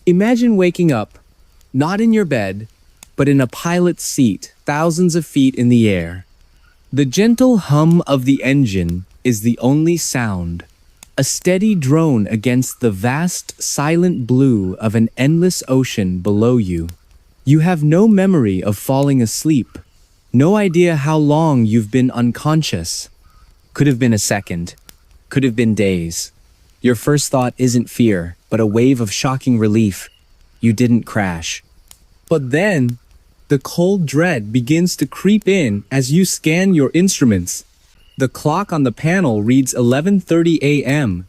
Imagine waking up, not in your bed, but in a pilot's seat, thousands of feet in the air. The gentle hum of the engine is the only sound, a steady drone against the vast, silent blue of an endless ocean below you. You have no memory of falling asleep, no idea how long you've been unconscious. Could have been a second, could have been days. Your first thought isn't fear, but a wave of shocking relief. You didn't crash. But then, the cold dread begins to creep in as you scan your instruments. The clock on the panel reads 11:30 a.m.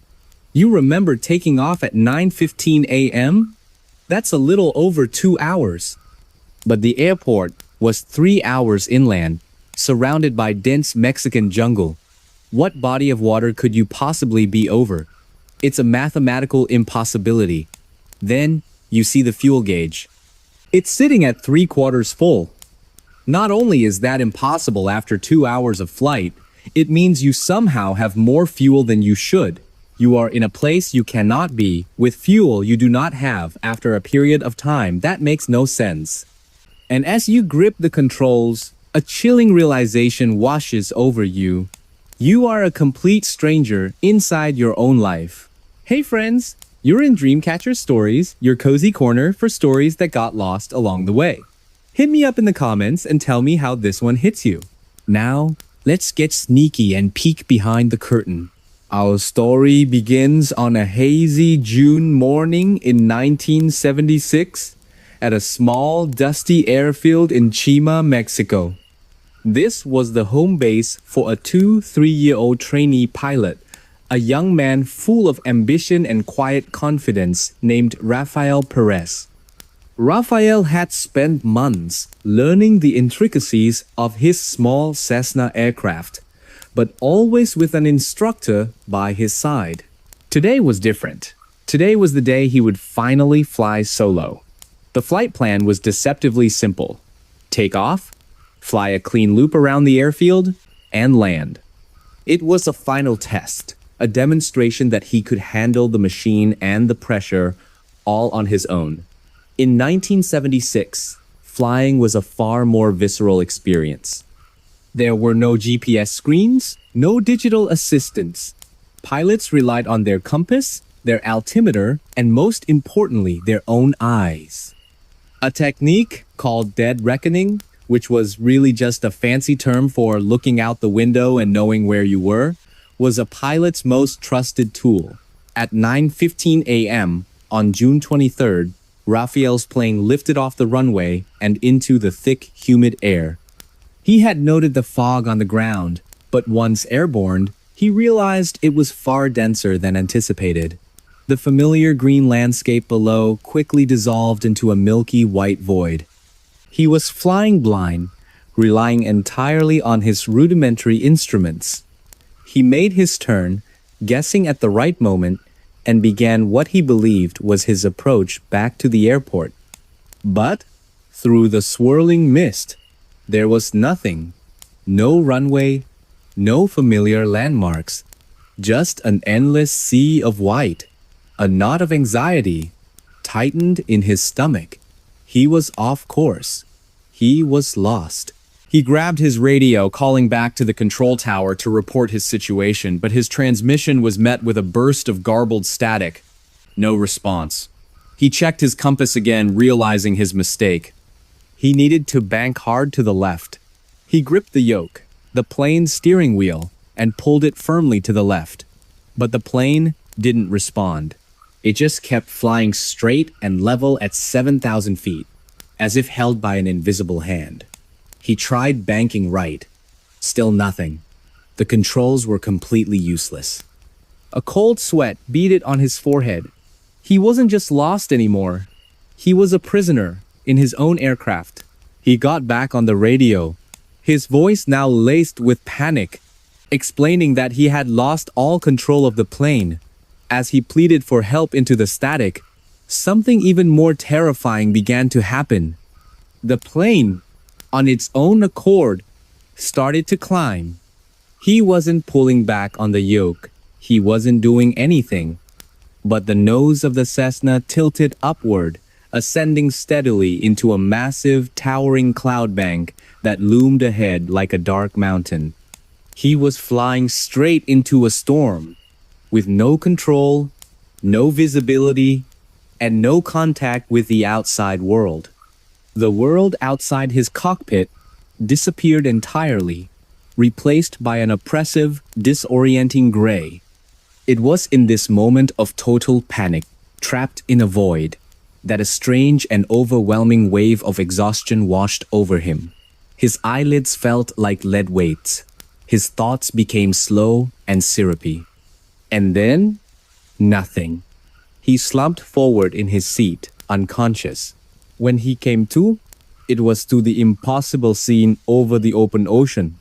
You remember taking off at 9:15 a.m.? That's a little over 2 hours. But the airport was 3 hours inland, surrounded by dense Mexican jungle. What body of water could you possibly be over? It's a mathematical impossibility. Then, you see the fuel gauge. It's sitting at 3/4 full. Not only is that impossible after 2 hours of flight, it means you somehow have more fuel than you should. You are in a place you cannot be, with fuel you do not have after a period of time that makes no sense. And as you grip the controls, a chilling realization washes over you. You are a complete stranger inside your own life. Hey friends, you're in Dreamcatcher Stories, your cozy corner for stories that got lost along the way. Hit me up in the comments and tell me how this one hits you. Now, let's get sneaky and peek behind the curtain. Our story begins on a hazy June morning in 1976 at a small, dusty airfield in Chima, Mexico. This was the home base for a 2-3-year-old trainee pilot, a young man full of ambition and quiet confidence named Rafael Perez. Rafael had spent months learning the intricacies of his small Cessna aircraft, but always with an instructor by his side. Today was different. Today was the day he would finally fly solo. The flight plan was deceptively simple. Take off, fly a clean loop around the airfield, and land. It was a final test, a demonstration that he could handle the machine and the pressure all on his own. In 1976, flying was a far more visceral experience. There were no GPS screens, no digital assistants. Pilots relied on their compass, their altimeter, and most importantly, their own eyes. A technique called dead reckoning, which was really just a fancy term for looking out the window and knowing where you were, was a pilot's most trusted tool. At 9:15 a.m. on June 23rd, Rafael's plane lifted off the runway and into the thick, humid air. He had noted the fog on the ground, but once airborne, he realized it was far denser than anticipated. The familiar green landscape below quickly dissolved into a milky white void. He was flying blind, relying entirely on his rudimentary instruments. He made his turn, guessing at the right moment, and began what he believed was his approach back to the airport. But, through the swirling mist, there was nothing. No runway, no familiar landmarks, just an endless sea of white. A knot of anxiety tightened in his stomach. He was off course. He was lost. He grabbed his radio, calling back to the control tower to report his situation, but his transmission was met with a burst of garbled static. No response. He checked his compass again, realizing his mistake. He needed to bank hard to the left. He gripped the yoke, the plane's steering wheel, and pulled it firmly to the left. But the plane didn't respond. It just kept flying straight and level at 7,000 feet, as if held by an invisible hand. He tried banking right. Still nothing. The controls were completely useless. A cold sweat beaded on his forehead. He wasn't just lost anymore. He was a prisoner in his own aircraft. He got back on the radio, his voice now laced with panic, explaining that he had lost all control of the plane. As he pleaded for help into the static, something even more terrifying began to happen. The plane, on its own accord, started to climb. He wasn't pulling back on the yoke. He wasn't doing anything. but the nose of the Cessna tilted upward, ascending steadily into a massive, towering cloud bank that loomed ahead like a dark mountain. He was flying straight into a storm, with no control, no visibility, and no contact with the outside world. The world outside his cockpit disappeared entirely, replaced by an oppressive, disorienting gray. It was in this moment of total panic, trapped in a void, that a strange and overwhelming wave of exhaustion washed over him. His eyelids felt like lead weights. His thoughts became slow and syrupy. And then, nothing. He slumped forward in his seat, unconscious. When he came to, it was to the impossible scene over the open ocean.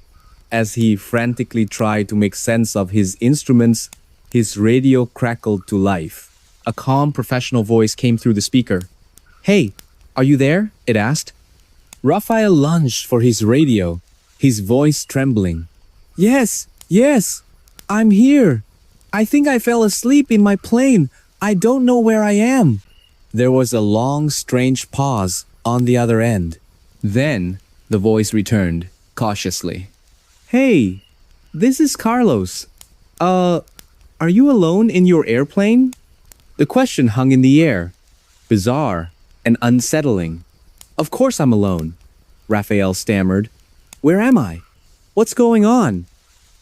As he frantically tried to make sense of his instruments, his radio crackled to life. A calm, professional voice came through the speaker. "Hey, are you there?" it asked. Raphael lunged for his radio, his voice trembling. Yes, I'm here. I think I fell asleep in my plane. I don't know where I am." There was a long, strange pause on the other end. Then the voice returned, cautiously. "Hey, this is Carlos. Are you alone in your airplane?" The question hung in the air, bizarre and unsettling. "Of course I'm alone," Raphael stammered. "Where am I? What's going on?"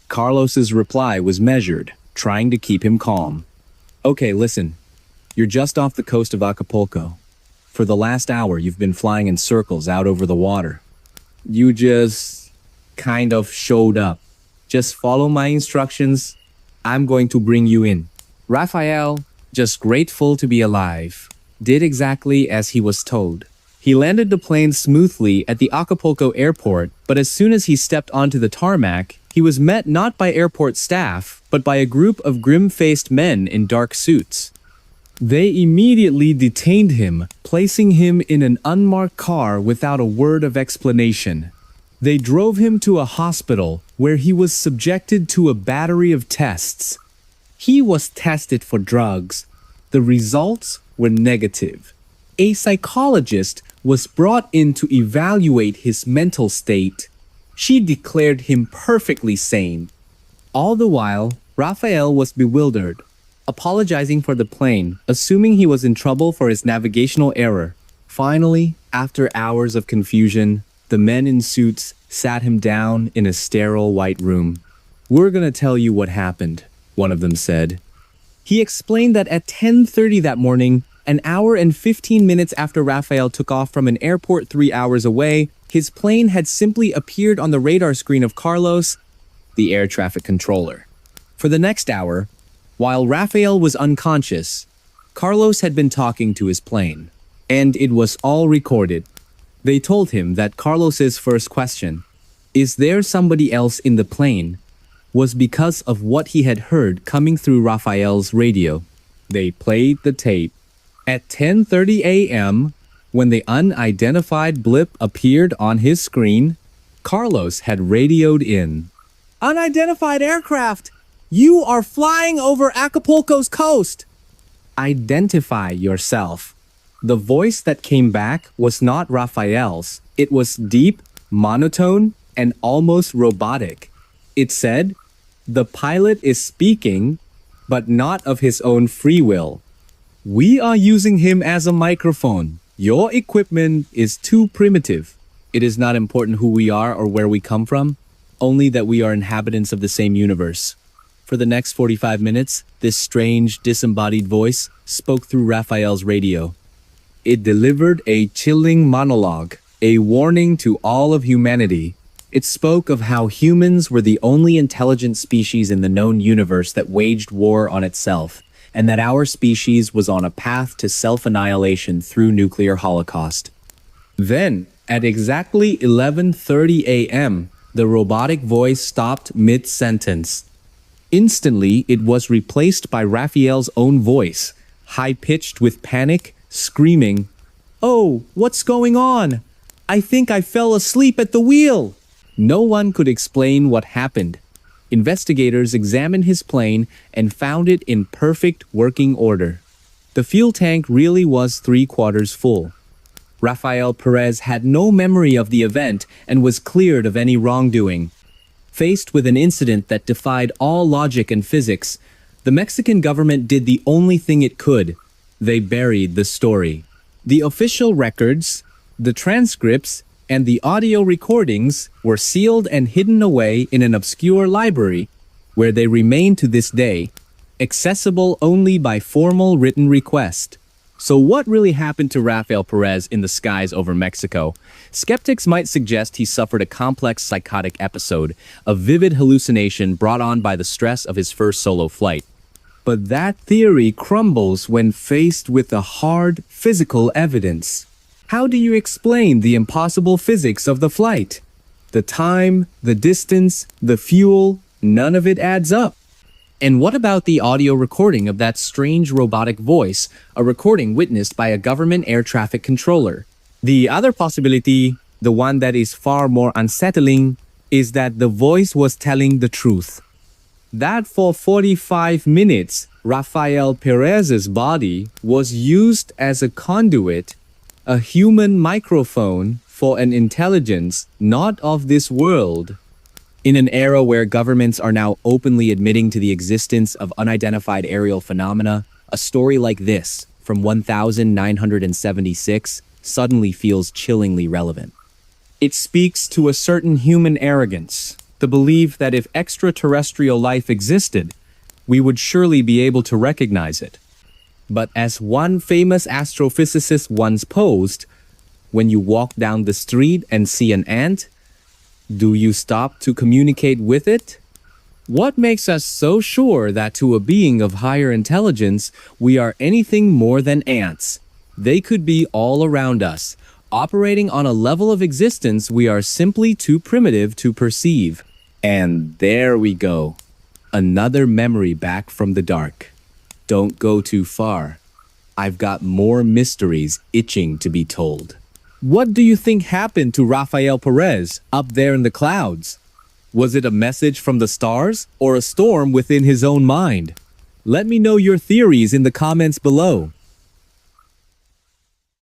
Carlos's reply was measured, trying to keep him calm. "Okay, listen. You're just off the coast of Acapulco. For the last hour, you've been flying in circles out over the water. You just kind of showed up. Just follow my instructions. I'm going to bring you in." Raphael, just grateful to be alive, did exactly as he was told. He landed the plane smoothly at the Acapulco airport, but as soon as he stepped onto the tarmac, he was met not by airport staff, but by a group of grim-faced men in dark suits. They immediately detained him, placing him in an unmarked car without a word of explanation. They drove him to a hospital where he was subjected to a battery of tests. He was tested for drugs. The results were negative. A psychologist was brought in to evaluate his mental state. She declared him perfectly sane. All the while, Raphael was bewildered, apologizing for the plane, assuming he was in trouble for his navigational error. Finally, after hours of confusion, the men in suits sat him down in a sterile white room. "We're gonna tell you what happened," one of them said. He explained that at 10:30 that morning, an hour and 15 minutes after Raphael took off from an airport 3 hours away, his plane had simply appeared on the radar screen of Carlos, the air traffic controller. For the next hour, while Raphael was unconscious, Carlos had been talking to his plane, and it was all recorded. They told him that Carlos's first question, "Is there somebody else in the plane?" was because of what he had heard coming through Raphael's radio. They played the tape. At 10:30 a.m., when the unidentified blip appeared on his screen, Carlos had radioed in. "Unidentified aircraft! You are flying over Acapulco's coast!" "Identify yourself." The voice that came back was not Raphael's. It was deep, monotone, and almost robotic. It said, "The pilot is speaking, but not of his own free will. We are using him as a microphone. Your equipment is too primitive. It is not important who we are or where we come from, only that we are inhabitants of the same universe." For the next 45 minutes, this strange, disembodied voice spoke through Raphael's radio. It delivered a chilling monologue, a warning to all of humanity. It spoke of how humans were the only intelligent species in the known universe that waged war on itself, and that our species was on a path to self-annihilation through nuclear holocaust. Then, at exactly 11:30 a.m., the robotic voice stopped mid-sentence. Instantly, it was replaced by Raphael's own voice, high-pitched with panic, screaming, "Oh, what's going on? I think I fell asleep at the wheel." No one could explain what happened. Investigators examined his plane and found it in perfect working order. The fuel tank really was 3/4 full. Rafael Perez had no memory of the event and was cleared of any wrongdoing. Faced with an incident that defied all logic and physics, the Mexican government did the only thing it could. They buried the story. The official records, the transcripts, and the audio recordings were sealed and hidden away in an obscure library, where they remain to this day, accessible only by formal written request. So what really happened to Rafael Perez in the skies over Mexico? Skeptics might suggest he suffered a complex psychotic episode, a vivid hallucination brought on by the stress of his first solo flight. But that theory crumbles when faced with the hard, physical evidence. How do you explain the impossible physics of the flight? The time, the distance, the fuel, none of it adds up. And what about the audio recording of that strange robotic voice, a recording witnessed by a government air traffic controller? The other possibility, the one that is far more unsettling, is that the voice was telling the truth. That for 45 minutes, Rafael Perez's body was used as a conduit, a human microphone for an intelligence not of this world. In an era where governments are now openly admitting to the existence of unidentified aerial phenomena, a story like this, from 1976, suddenly feels chillingly relevant. It speaks to a certain human arrogance, the belief that if extraterrestrial life existed, we would surely be able to recognize it. But as one famous astrophysicist once posed, when you walk down the street and see an ant, do you stop to communicate with it? What makes us so sure that to a being of higher intelligence, we are anything more than ants? They could be all around us, operating on a level of existence we are simply too primitive to perceive. And there we go. Another memory back from the dark. Don't go too far. I've got more mysteries itching to be told. What do you think happened to Rafael Perez up there in the clouds? Was it a message from the stars or a storm within his own mind? Let me know your theories in the comments below.